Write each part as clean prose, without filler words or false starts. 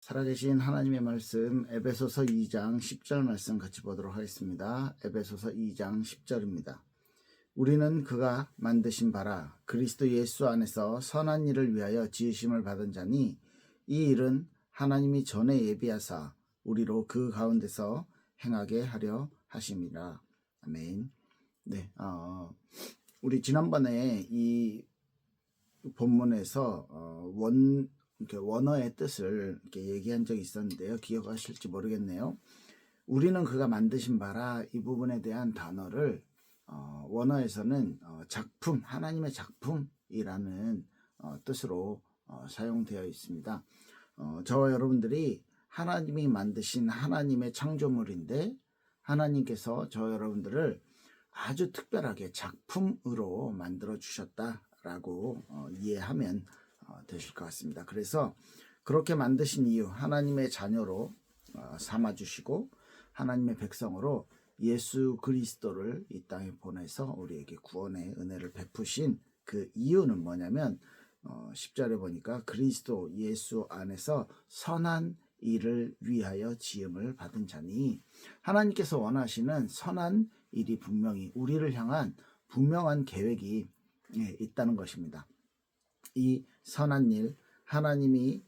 살아계신 하나님의 말씀 에베소서 2장 10절 말씀 같이 보도록 하겠습니다. 에베소서 2장 10절입니다. 우리는 그가 만드신 바라 그리스도 예수 안에서 선한 일을 위하여 지으심을 받은 자니 이 일은 하나님이 전에 예비하사 우리로 그 가운데서 행하게 하려 하심이라. 아멘. 네, 우리 지난번에 이 본문에서 이렇게 원어의 뜻을 이렇게 얘기한 적이 있었는데요. 기억하실지 모르겠네요. 우리는 그가 만드신 바라, 이 부분에 대한 단어를 원어에서는 작품, 하나님의 작품이라는 뜻으로 사용되어 있습니다. 저와 여러분들이 하나님이 만드신 하나님의 창조물인데, 하나님께서 저 여러분들을 아주 특별하게 작품으로 만들어 주셨다라고 이해하면 되실 것 같습니다. 그래서 그렇게 만드신 이유, 하나님의 자녀로 삼아주시고 하나님의 백성으로 예수 그리스도를 이 땅에 보내서 우리에게 구원의 은혜를 베푸신 그 이유는 뭐냐면 10절에 보니까 그리스도 예수 안에서 선한 일을 위하여 지음을 받은 자니, 하나님께서 원하시는 선한 일이 분명히 우리를 향한 분명한 계획이 있다는 것입니다. 이 선한 일, 하나님이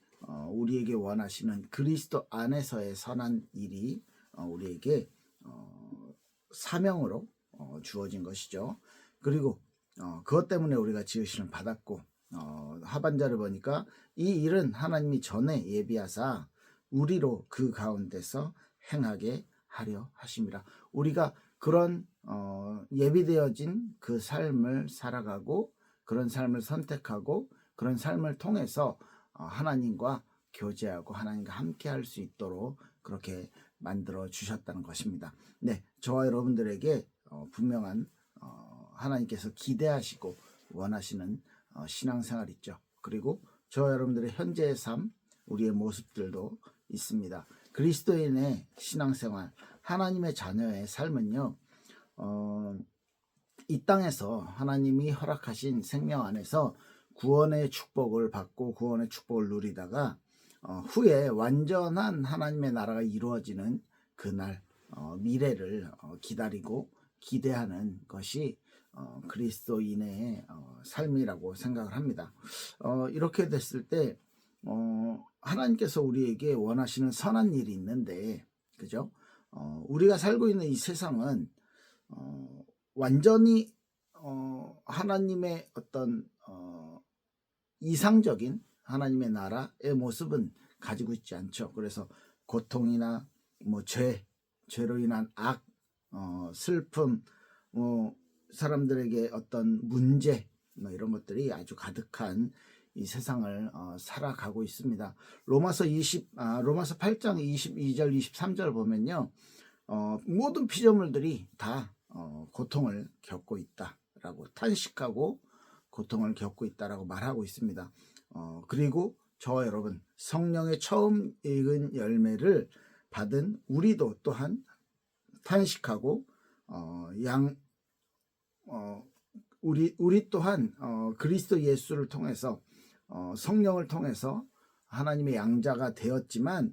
우리에게 원하시는 그리스도 안에서의 선한 일이 우리에게 사명으로 주어진 것이죠. 그리고 그것 때문에 우리가 지으심을 받았고, 하반절을 보니까 이 일은 하나님이 전에 예비하사 우리로 그 가운데서 행하게 하려 하심이라. 우리가 그런 예비되어진 그 삶을 살아가고, 그런 삶을 선택하고, 그런 삶을 통해서 하나님과 교제하고 하나님과 함께 할 수 있도록 그렇게 만들어 주셨다는 것입니다. 네, 저와 여러분들에게 분명한 하나님께서 기대하시고 원하시는 신앙생활 있죠. 그리고 저와 여러분들의 현재의 삶, 우리의 모습들도 있습니다. 그리스도인의 신앙생활, 하나님의 자녀의 삶은요, 이 땅에서 하나님이 허락하신 생명 안에서 구원의 축복을 받고 구원의 축복을 누리다가 후에 완전한 하나님의 나라가 이루어지는 그날 미래를 기다리고 기대하는 것이 그리스도인의 삶이라고 생각을 합니다. 이렇게 됐을 때 하나님께서 우리에게 원하시는 선한 일이 있는데, 그죠? 우리가 살고 있는 이 세상은 완전히 하나님의 어떤 이상적인 하나님의 나라의 모습은 가지고 있지 않죠. 그래서 고통이나 죄로 인한 악, 슬픔, 사람들에게 어떤 문제, 이런 것들이 아주 가득한 이 세상을 살아가고 있습니다. 로마서 8장 22절 23절 보면요, 모든 피조물들이 다 고통을 겪고 있다라고, 탄식하고 고통을 겪고 있다라고 말하고 있습니다. 그리고 저와 여러분, 성령의 처음 익은 열매를 받은 우리도 또한 탄식하고 우리 또한 그리스도 예수를 통해서 성령을 통해서 하나님의 양자가 되었지만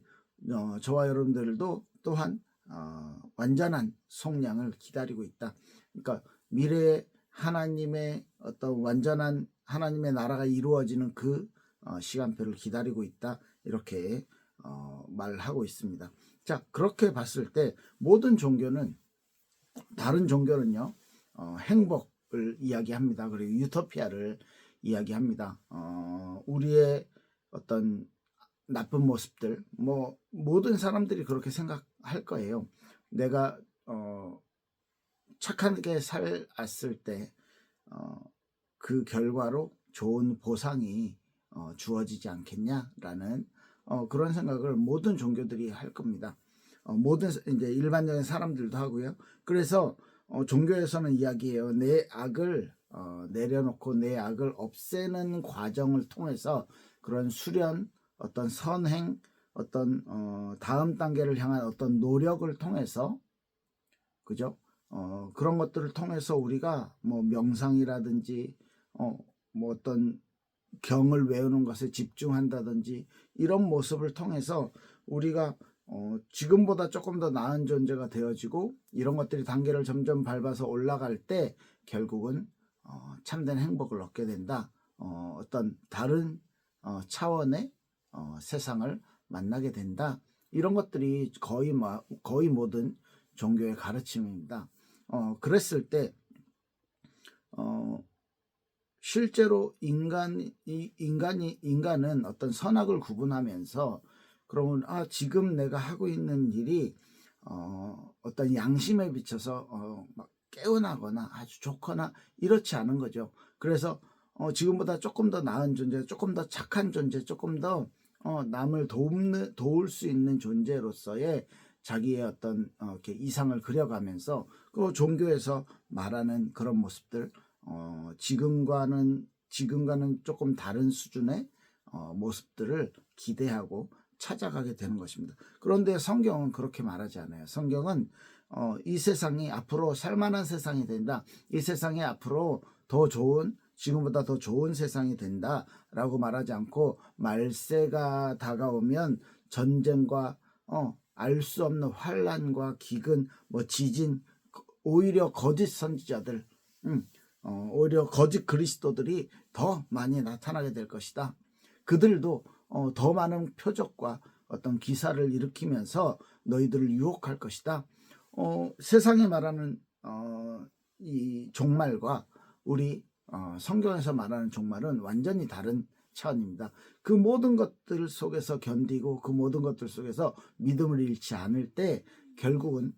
저와 여러분들도 또한 완전한 속량을 기다리고 있다. 그러니까 미래에 하나님의 어떤 완전한 하나님의 나라가 이루어지는 그 시간표를 기다리고 있다, 이렇게 말하고 있습니다. 자, 그렇게 봤을 때 모든 종교는, 다른 종교는요, 행복을 이야기합니다. 그리고 유토피아를 이야기합니다. 우리의 어떤 나쁜 모습들, 모든 사람들이 그렇게 생각할 거예요. 내가 착하게 살았을 때 그 결과로 좋은 보상이 주어지지 않겠냐라는 그런 생각을 모든 종교들이 할 겁니다. 모든 이제 일반적인 사람들도 하고요. 그래서 종교에서는 이야기해요. 내 악을 내려놓고 내 악을 없애는 과정을 통해서 그런 수련, 어떤 선행, 어떤 다음 단계를 향한 어떤 노력을 통해서, 그죠? 그런 것들을 통해서 우리가 명상이라든지 어떤 경을 외우는 것에 집중한다든지 이런 모습을 통해서 우리가 지금보다 조금 더 나은 존재가 되어지고 이런 것들이 단계를 점점 밟아서 올라갈 때 결국은 참된 행복을 얻게 된다. 어떤 다른 차원의 세상을 만나게 된다. 이런 것들이 거의 모든 종교의 가르침입니다. 그랬을 때 실제로 인간은 어떤 선악을 구분하면서 그러면 지금 내가 하고 있는 일이 어떤 양심에 비춰서 막 깨어나거나 아주 좋거나 이렇지 않은 거죠. 그래서 지금보다 조금 더 나은 존재, 조금 더 착한 존재, 조금 더 남을 도울 수 있는 존재로서의 자기의 어떤 이렇게 이상을 그려가면서 그 종교에서 말하는 그런 모습들, 지금과는 조금 다른 수준의 모습들을 기대하고 찾아가게 되는 것입니다. 그런데 성경은 그렇게 말하지 않아요. 성경은 이 세상이 앞으로 살만한 세상이 된다. 이 세상이 앞으로 더 좋은, 지금보다 더 좋은 세상이 된다 라고 말하지 않고, 말세가 다가오면 전쟁과 알 수 없는 환란과 기근, 지진, 오히려 거짓 선지자들, 오히려 거짓 그리스도들이 더 많이 나타나게 될 것이다. 그들도 더 많은 표적과 어떤 기사를 일으키면서 너희들을 유혹할 것이다. 세상이 말하는 이 종말과 우리 성경에서 말하는 종말은 완전히 다른 차원입니다. 그 모든 것들 속에서 견디고 그 모든 것들 속에서 믿음을 잃지 않을 때 결국은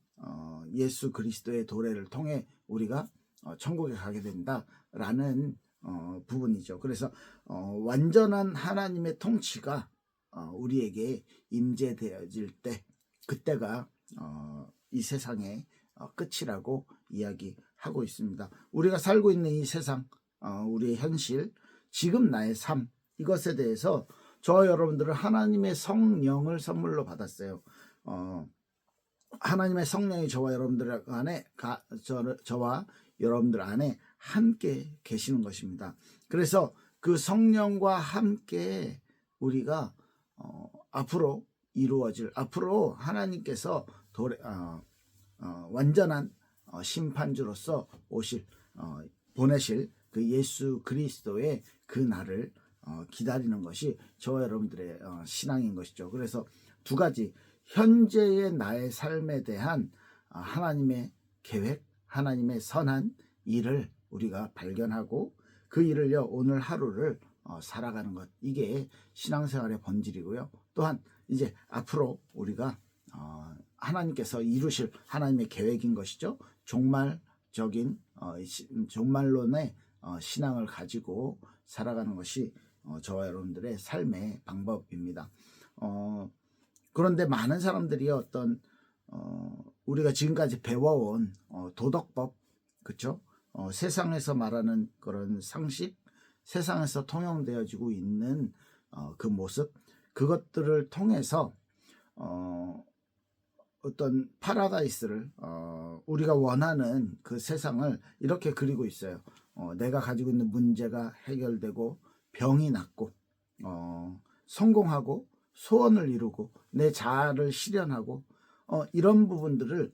예수 그리스도의 도래를 통해 우리가 천국에 가게 된다라는 부분이죠. 그래서 완전한 하나님의 통치가 우리에게 임재되어질 때, 그때가 이 세상의 끝이라고 이야기하고 있습니다. 우리가 살고 있는 이 세상, 우리의 현실, 지금 나의 삶, 이것에 대해서 저와 여러분들은 하나님의 성령을 선물로 받았어요. 하나님의 성령이 저와 여러분들 안에 함께 계시는 것입니다. 그래서 그 성령과 함께 우리가 앞으로 앞으로 하나님께서 완전한 심판주로서 보내실 그 예수 그리스도의 그 날을 기다리는 것이 저와 여러분들의 신앙인 것이죠. 그래서 두 가지, 현재의 나의 삶에 대한 하나님의 계획, 하나님의 선한 일을 우리가 발견하고 그 일을요, 오늘 하루를 살아가는 것, 이게 신앙생활의 본질이고요. 또한 이제 앞으로 우리가 하나님께서 이루실 하나님의 계획인 것이죠. 종말론의 신앙을 가지고 살아가는 것이 저와 여러분들의 삶의 방법입니다. 그런데 많은 사람들이 우리가 지금까지 배워온 도덕법, 그렇죠? 세상에서 말하는 그런 상식, 세상에서 통용되어지고 있는 그 모습, 그것들을 통해서 어떤 파라다이스를 우리가 원하는 그 세상을 이렇게 그리고 있어요. 내가 가지고 있는 문제가 해결되고 병이 낫고 성공하고 소원을 이루고 내 자아를 실현하고 이런 부분들이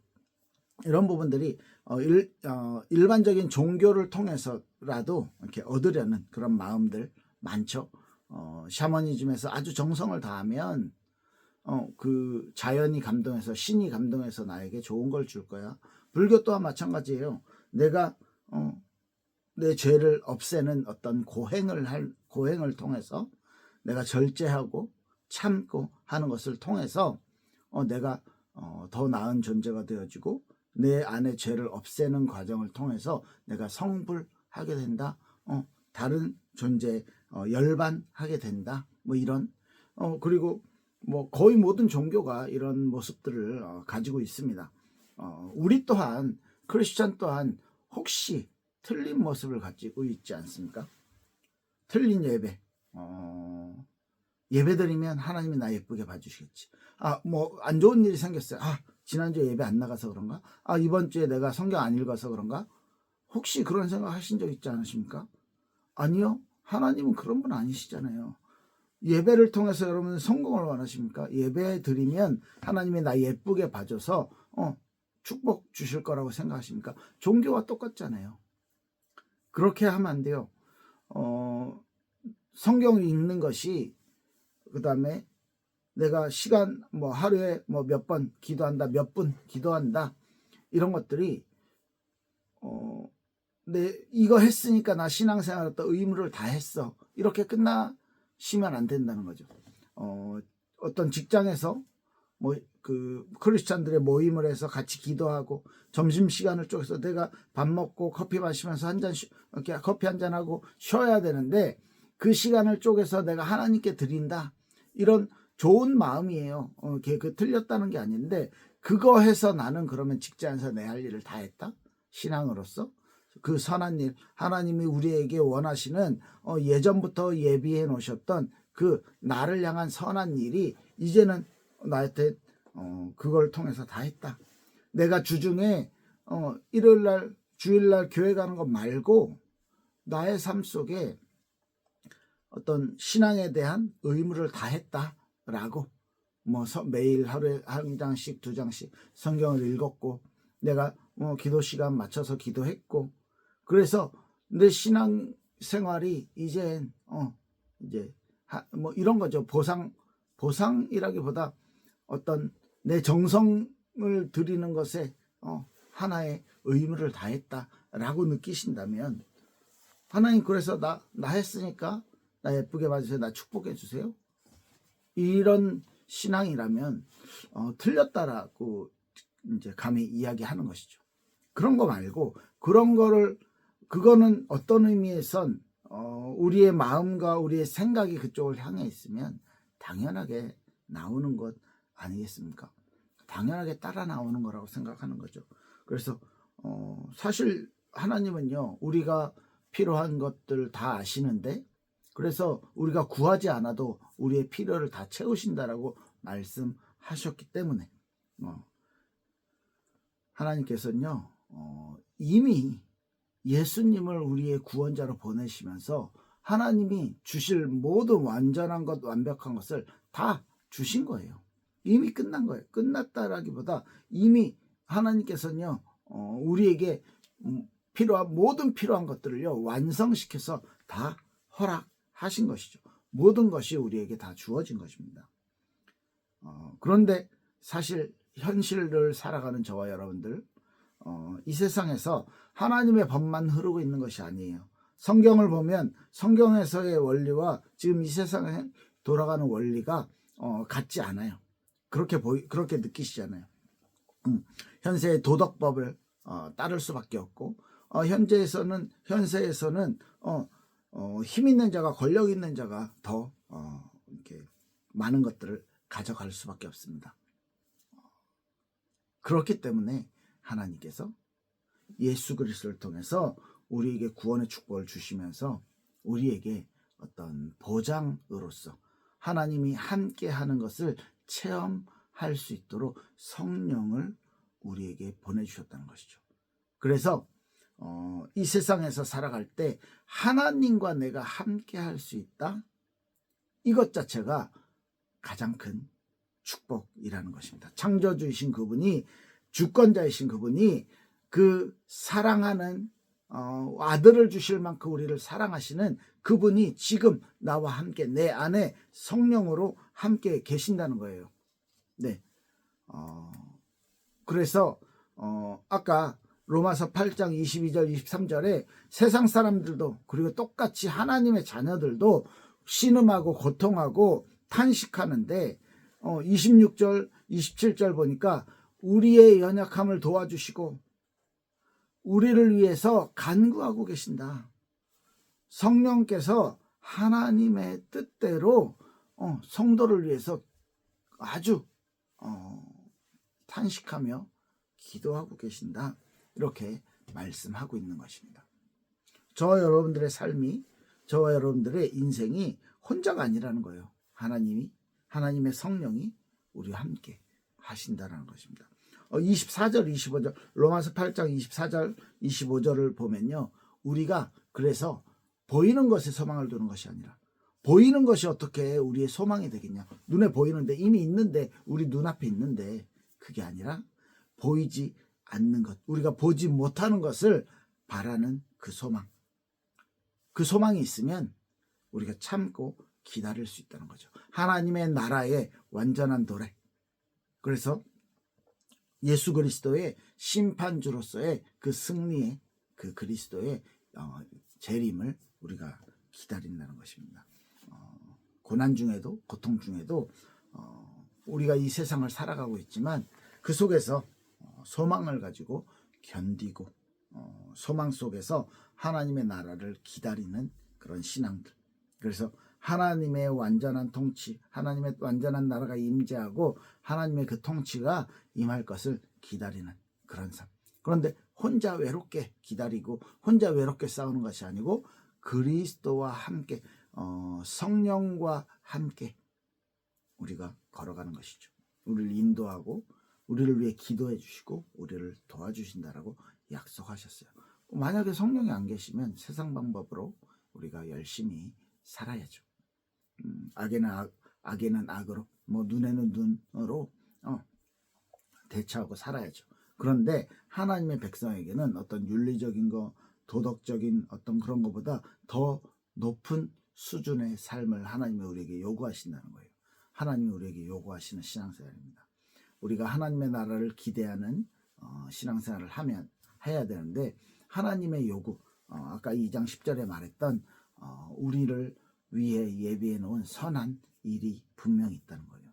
일반적인 종교를 통해서라도 이렇게 얻으려는 그런 마음들 많죠. 샤머니즘에서 아주 정성을 다하면 그 자연이 감동해서, 신이 감동해서 나에게 좋은 걸 줄 거야. 불교 또한 마찬가지예요. 내가 내 죄를 없애는 어떤 고행을 통해서 내가 절제하고 참고 하는 것을 통해서 내가 더 나은 존재가 되어지고 내 안의 죄를 없애는 과정을 통해서 내가 성불하게 된다. 다른 존재에 열반하게 된다. 이런 그리고 거의 모든 종교가 이런 모습들을 가지고 있습니다. 우리 또한, 크리스찬 또한 혹시 틀린 모습을 가지고 있지 않습니까? 틀린 예배, 예배드리면 하나님이 나 예쁘게 봐주시겠지. 안 좋은 일이 생겼어요. 지난주에 예배 안 나가서 그런가? 이번 주에 내가 성경 안 읽어서 그런가? 혹시 그런 생각 하신 적 있지 않으십니까? 아니요. 하나님은 그런 분 아니시잖아요. 예배를 통해서 여러분 성공을 원하십니까? 예배 드리면 하나님이 나 예쁘게 봐줘서 축복 주실 거라고 생각하십니까? 종교와 똑같잖아요. 그렇게 하면 안 돼요. 성경 읽는 것이, 그 다음에 내가 시간 하루에 몇 번 기도한다, 몇 분 기도한다, 이런 것들이 이거 했으니까 나 신앙생활 또 의무를 다 했어, 이렇게 끝나시면 안 된다는 거죠. 어떤 직장에서 그 크리스찬들의 모임을 해서 같이 기도하고 점심시간을 쪼개서 내가 밥 먹고 커피 마시면서 이렇게 커피 한잔 하고 쉬어야 되는데 그 시간을 쪼개서 내가 하나님께 드린다, 이런 좋은 마음이에요. 그 틀렸다는 게 아닌데, 그거 해서 나는 그러면 직장에서 내 할 일을 다 했다? 신앙으로서 그 선한 일, 하나님이 우리에게 원하시는 예전부터 예비해 놓으셨던 그 나를 향한 선한 일이 이제는 나한테 그걸 통해서 다 했다. 내가 주중에 일요일날 주일날 교회 가는 거 말고 나의 삶 속에 어떤 신앙에 대한 의무를 다 했다라고, 매일 하루에 한 장씩 두 장씩 성경을 읽었고, 내가 기도 시간 맞춰서 기도했고, 그래서 내 신앙 생활이 이제 이런 거죠. 보상이라기보다 어떤 내 정성을 드리는 것에 하나의 의무를 다했다라고 느끼신다면, 하나님 그래서 나 했으니까 나 예쁘게 봐주세요, 나 축복해 주세요, 이런 신앙이라면 틀렸다라고 이제 감히 이야기하는 것이죠. 그런 거 말고, 그거는 어떤 의미에선 우리의 마음과 우리의 생각이 그쪽을 향해 있으면 당연하게 나오는 것 아니겠습니까? 당연하게 따라 나오는 거라고 생각하는 거죠. 그래서 사실 하나님은요, 우리가 필요한 것들 다 아시는데, 그래서 우리가 구하지 않아도 우리의 필요를 다 채우신다라고 말씀하셨기 때문에 하나님께서는요, 이미 예수님을 우리의 구원자로 보내시면서 하나님이 주실 모든 완전한 것, 완벽한 것을 다 주신 거예요. 이미 끝난 거예요. 끝났다라기보다 이미 하나님께서는요, 우리에게 모든 필요한 것들을요, 완성시켜서 다 허락하신 것이죠. 모든 것이 우리에게 다 주어진 것입니다. 그런데 사실 현실을 살아가는 저와 여러분들, 이 세상에서 하나님의 법만 흐르고 있는 것이 아니에요. 성경을 보면 성경에서의 원리와 지금 이 세상에 돌아가는 원리가 같지 않아요. 그렇게 느끼시잖아요. 현세의 도덕법을 따를 수밖에 없고, 현세에서는 힘 있는 자가, 권력 있는 자가 더 이렇게 많은 것들을 가져갈 수밖에 없습니다. 그렇기 때문에 하나님께서 예수 그리스도를 통해서 우리에게 구원의 축복을 주시면서 우리에게 어떤 보장으로서 하나님이 함께 하는 것을 체험할 수 있도록 성령을 우리에게 보내주셨다는 것이죠. 그래서 이 세상에서 살아갈 때 하나님과 내가 함께 할 수 있다, 이것 자체가 가장 큰 축복이라는 것입니다. 창조주이신 그분이, 주권자이신 그분이, 그 사랑하는 아들을 주실 만큼 우리를 사랑하시는 그분이 지금 나와 함께 내 안에 성령으로 함께 계신다는 거예요. 네. 그래서 아까 로마서 8장 22절 23절에 세상 사람들도, 그리고 똑같이 하나님의 자녀들도 신음하고 고통하고 탄식하는데 26절 27절 보니까 우리의 연약함을 도와주시고 우리를 위해서 간구하고 계신다. 성령께서 하나님의 뜻대로 성도를 위해서 아주 탄식하며 기도하고 계신다, 이렇게 말씀하고 있는 것입니다. 저와 여러분들의 삶이, 저와 여러분들의 인생이 혼자가 아니라는 거예요. 하나님의 성령이 우리와 함께 하신다는 것입니다. 24절 25절 로마서 8장 24절 25절을 보면요, 우리가 그래서 보이는 것에 소망을 두는 것이 아니라, 보이는 것이 어떻게 우리의 소망이 되겠냐. 눈에 보이는데, 이미 있는데, 우리 눈앞에 있는데, 그게 아니라 보이지 않는 것, 우리가 보지 못하는 것을 바라는 그 소망. 그 소망이 있으면 우리가 참고 기다릴 수 있다는 거죠. 하나님의 나라의 완전한 도래. 그래서 예수 그리스도의 심판주로서의 그 승리의 그 그리스도의 재림을 우리가 기다린다는 것입니다. 고난 중에도, 고통 중에도 우리가 이 세상을 살아가고 있지만 그 속에서 소망을 가지고 견디고 소망 속에서 하나님의 나라를 기다리는 그런 신앙들. 그래서 하나님의 완전한 통치, 하나님의 완전한 나라가 임재하고 하나님의 그 통치가 임할 것을 기다리는 그런 삶. 그런데 혼자 외롭게 기다리고 혼자 외롭게 싸우는 것이 아니고 그리스도와 함께, 성령과 함께 우리가 걸어가는 것이죠. 우리를 인도하고 우리를 위해 기도해 주시고 우리를 도와주신다라고 약속하셨어요. 만약에 성령이 안 계시면 세상 방법으로 우리가 열심히 살아야죠. 악에는 악으로, 눈에는 눈으로 대처하고 살아야죠. 그런데 하나님의 백성에게는 어떤 윤리적인 거, 도덕적인 어떤 그런 것보다 더 높은 수준의 삶을 하나님이 우리에게 요구하신다는 거예요. 하나님이 우리에게 요구하시는 신앙생활입니다. 우리가 하나님의 나라를 기대하는 신앙생활을 해야 되는데, 하나님의 요구, 아까 2장 10절에 말했던 우리를 위해 예비해 놓은 선한 일이 분명히 있다는 거예요.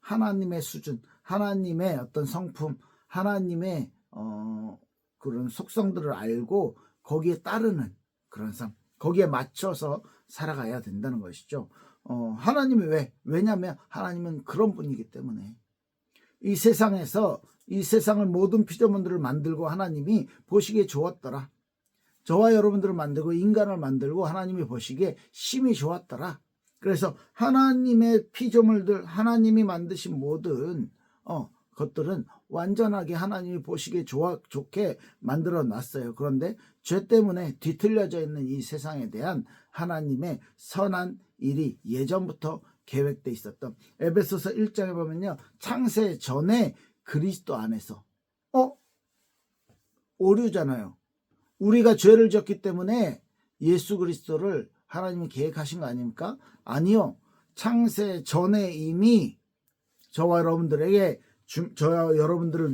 하나님의 수준, 하나님의 어떤 성품, 하나님의 그런 속성들을 알고 거기에 따르는 그런 삶, 거기에 맞춰서 살아가야 된다는 것이죠. 하나님이 왜냐하면 하나님은 그런 분이기 때문에. 이 세상에서 이 세상을 모든 피조물들을 만들고 하나님이 보시기에 좋았더라. 저와 여러분들을 만들고 인간을 만들고 하나님이 보시기에 심히 좋았더라. 그래서 하나님의 피조물들, 하나님이 만드신 모든 것들은 완전하게 하나님이 보시기에 좋게 만들어 놨어요. 그런데 죄 때문에 뒤틀려져 있는 이 세상에 대한 하나님의 선한 일이 예전부터 계획돼 있었던, 에베소서 1장에 보면요, 창세 전에 그리스도 안에서 오류잖아요. 우리가 죄를 지었기 때문에 예수 그리스도를 하나님이 계획하신 거 아닙니까? 아니요. 창세 전에 이미 저와 여러분들을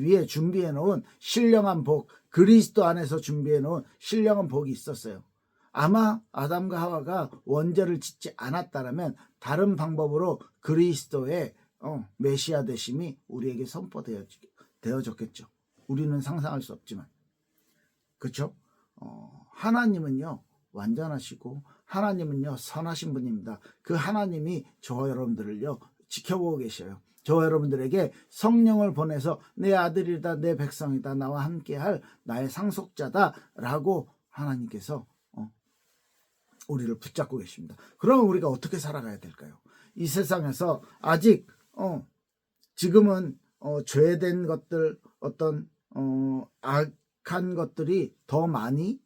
위해 준비해 놓은 신령한 복, 그리스도 안에서 준비해 놓은 신령한 복이 있었어요. 아마 아담과 하와가 원죄를 짓지 않았다면 다른 방법으로 그리스도의 메시아 되심이 우리에게 선포되어졌겠죠. 우리는 상상할 수 없지만. 그렇죠? 하나님은요 완전하시고 하나님은요 선하신 분입니다. 그 하나님이 저와 여러분들을요 지켜보고 계셔요. 저와 여러분들에게 성령을 보내서 내 아들이다, 내 백성이다, 나와 함께할 나의 상속자다 라고 하나님께서 우리를 붙잡고 계십니다. 그러면 우리가 어떻게 살아가야 될까요? 이 세상에서 아직 지금은 죄된 것들, 어떤 악한 것들이 더 많이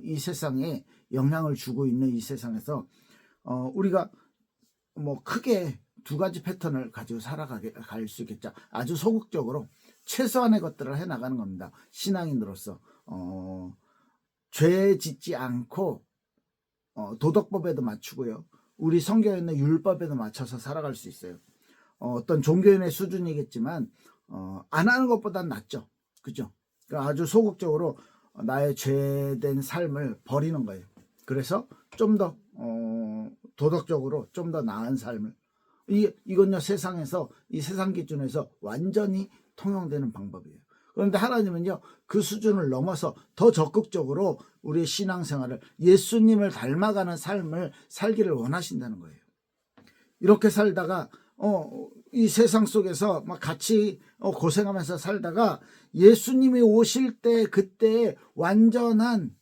이 세상에 영향을 주고 있는 이 세상에서 우리가 크게 두 가지 패턴을 가지고 살아갈 수 있겠죠. 아주 소극적으로 최소한의 것들을 해나가는 겁니다. 신앙인으로서 죄 짓지 않고 도덕법에도 맞추고요. 우리 성경에 있는 율법에도 맞춰서 살아갈 수 있어요. 어떤 종교인의 수준이겠지만 안 하는 것보단 낫죠. 그죠? 그러니까 아주 소극적으로 나의 죄된 삶을 버리는 거예요. 그래서 좀 더 도덕적으로 좀 더 나은 삶을, 이건요 세상에서, 이 세상 기준에서 완전히 통용되는 방법이에요. 그런데 하나님은요 그 수준을 넘어서 더 적극적으로 우리의 신앙생활을, 예수님을 닮아가는 삶을 살기를 원하신다는 거예요. 이렇게 살다가 이 세상 속에서 막 같이 고생하면서 살다가 예수님이 오실 때, 그때 완전한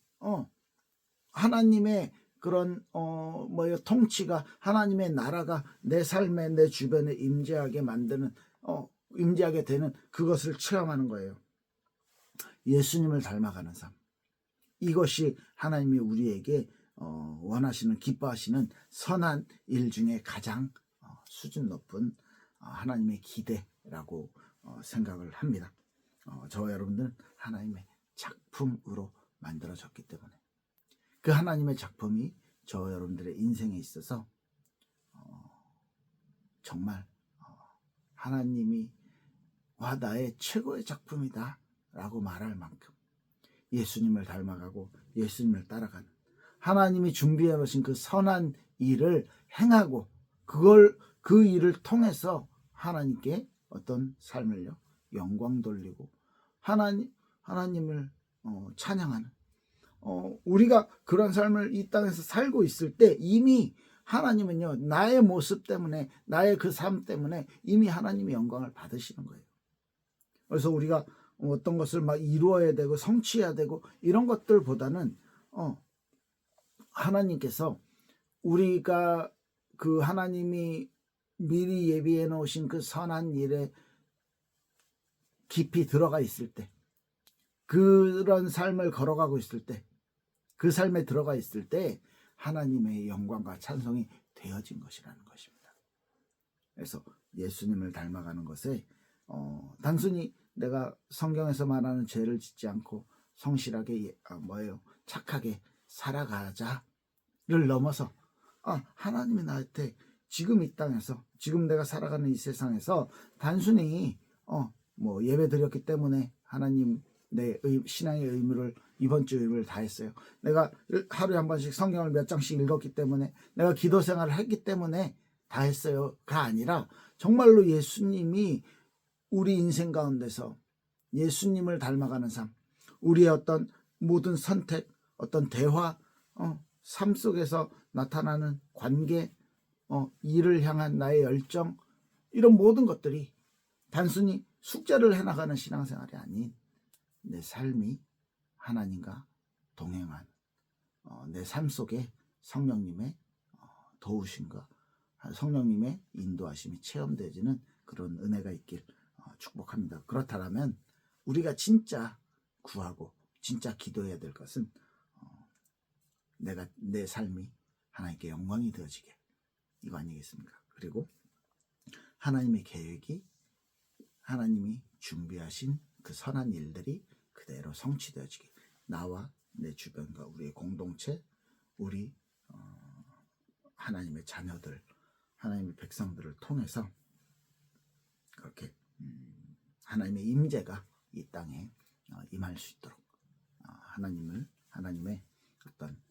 하나님의 그런 통치가, 하나님의 나라가 내 삶에, 내 주변에 임재하게 만드는, 임재하게 되는 그것을 체험하는 거예요. 예수님을 닮아가는 삶. 이것이 하나님이 우리에게 원하시는 기뻐하시는 선한 일 중에 가장 수준 높은 하나님의 기대라고 생각을 합니다. 저와 여러분들은 하나님의 작품으로 만들어졌기 때문에 그 하나님의 작품이 저와 여러분들의 인생에 있어서 정말 하나님이 와 나의 최고의 작품이다 라고 말할 만큼 예수님을 닮아가고 예수님을 따라가는 하나님이 준비해 놓으신 그 선한 일을 행하고 그 일을 통해서 하나님께 어떤 삶을요 영광 돌리고 하나님을 찬양하는 우리가 그런 삶을 이 땅에서 살고 있을 때 이미 하나님은요 나의 모습 때문에 나의 그 삶 때문에 이미 하나님의 영광을 받으시는 거예요. 그래서 우리가 어떤 것을 막 이루어야 되고 성취해야 되고 이런 것들보다는 하나님께서 우리가 그 하나님이 미리 예비해 놓으신 그 선한 일에 깊이 들어가 있을 때 그런 삶을 걸어가고 있을 때 그 삶에 들어가 있을 때 하나님의 영광과 찬송이 되어진 것이라는 것입니다. 그래서 예수님을 닮아가는 것에 단순히 내가 성경에서 말하는 죄를 짓지 않고 성실하게 착하게 살아가자를 넘어서 하나님이 나한테 지금 이 땅에서 지금 내가 살아가는 이 세상에서 단순히 예배 드렸기 때문에 하나님 내 신앙의 의무를 이번 주 의무를 다 했어요. 내가 하루에 한 번씩 성경을 몇 장씩 읽었기 때문에 내가 기도 생활을 했기 때문에 다 했어요가 아니라 정말로 예수님이 우리 인생 가운데서 예수님을 닮아가는 삶, 우리의 어떤 모든 선택, 어떤 대화, 삶 속에서 나타나는 관계, 일을 향한 나의 열정, 이런 모든 것들이 단순히 숙제를 해나가는 신앙생활이 아닌 내 삶이 하나님과 동행한 내 삶 속에 성령님의 도우심과 성령님의 인도하심이 체험되어지는 그런 은혜가 있길 축복합니다. 그렇다면 우리가 진짜 구하고 진짜 기도해야 될 것은 내 삶이 하나님께 영광이 되어지게, 이거 아니겠습니까? 그리고 하나님의 계획이 하나님이 준비하신 그 선한 일들이 그대로 성취되어지게, 나와 내 주변과 우리의 공동체, 우리 하나님의 자녀들, 하나님의 백성들을 통해서 그렇게 하나님의 임재가 이 땅에 임할 수 있도록 하나님의 어떤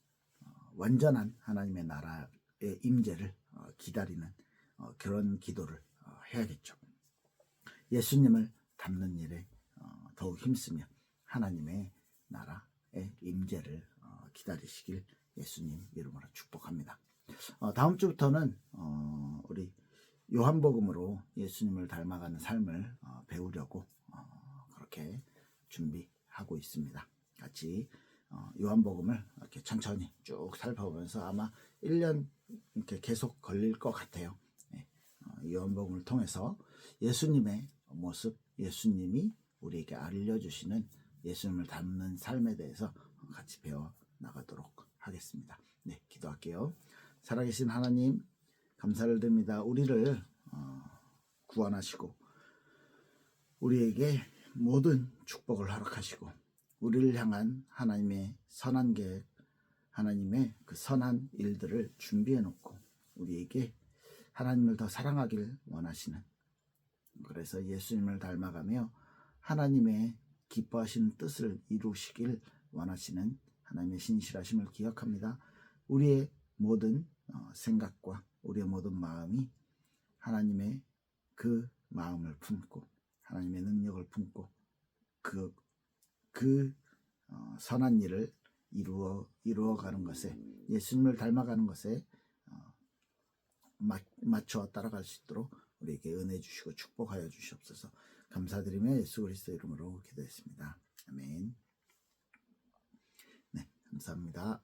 완전한 하나님의 나라의 임재를 기다리는 그런 기도를 해야겠죠. 예수님을 닮는 일에 더욱 힘쓰며 하나님의 나라의 임재를 기다리시길 예수님 이름으로 축복합니다. 다음 주부터는 우리 요한복음으로 예수님을 닮아가는 삶을 배우려고 그렇게 준비하고 있습니다. 같이 요한복음을 이렇게 천천히 쭉 살펴보면서 아마 1년 이렇게 계속 걸릴 것 같아요. 요한복음을 통해서 예수님의 모습, 예수님이 우리에게 알려주시는 예수님을 닮는 삶에 대해서 같이 배워 나가도록 하겠습니다. 네, 기도할게요. 살아계신 하나님, 감사를 드립니다. 우리를 구원하시고 우리에게 모든 축복을 허락하시고 우리를 향한 하나님의 선한 계획, 하나님의 그 선한 일들을 준비해 놓고 우리에게 하나님을 더 사랑하길 원하시는, 그래서 예수님을 닮아가며 하나님의 기뻐하시는 뜻을 이루시길 원하시는 하나님의 신실하심을 기억합니다. 우리의 모든 생각과 우리의 모든 마음이 하나님의 그 마음을 품고 하나님의 능력을 품고 그 선한 일을 이루어가는 것에, 예수님을 닮아가는 것에 맞춰 따라갈 수 있도록 우리에게 은혜 주시고 축복하여 주시옵소서. 감사드리며 예수 그리스도 이름으로 기도했습니다. 아멘. 네, 감사합니다.